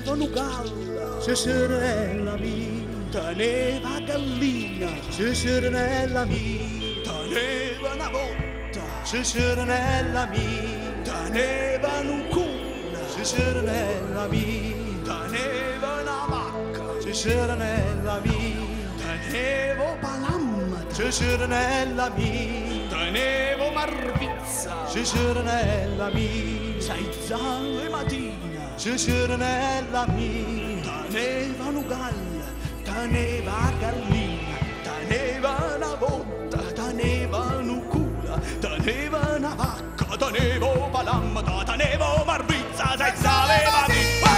teneva un galla, Cesarella mia, teneva gallina, Cesarella mia, teneva una botta, Cesarella mia, teneva un culo, Cesarella mia, teneva una vacca, Cesarella mia, tenevo palamma, Cesarella mia, tenevo marvizza, Cesarella mia, sei zalle mattina, Cesarella mia, teneva un galla, teneva gallina, teneva una botta, teneva un culo, teneva una vacca, tenevo palamma, tenevo marvizza, sei zalle mattina.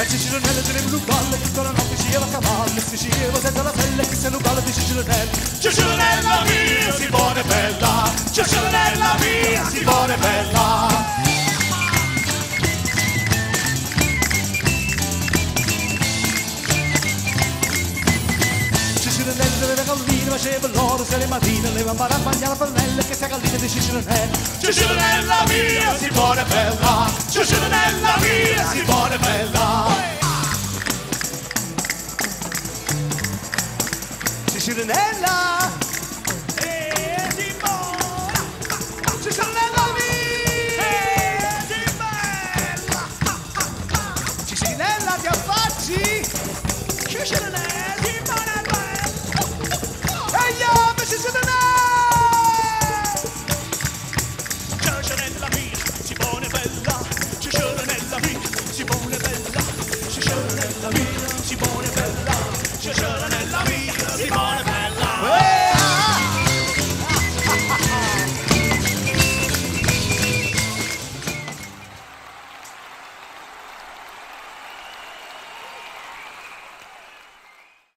Cesarella teneva un galla, tutta la notte scieva a cavallo, si scieva senza la pelle, che se non galla di Cesarella. Cesarella mia, si buona e bella, Cesarella mia, si buona e bella. Cesarella aveva gallina, faceva l'oro, se le mattine leva a mangiare la pannella, che sia gallina di Cesarella. Cesarella mia, si buona e bella, Cesarella mia, si buona e bella. Cesarella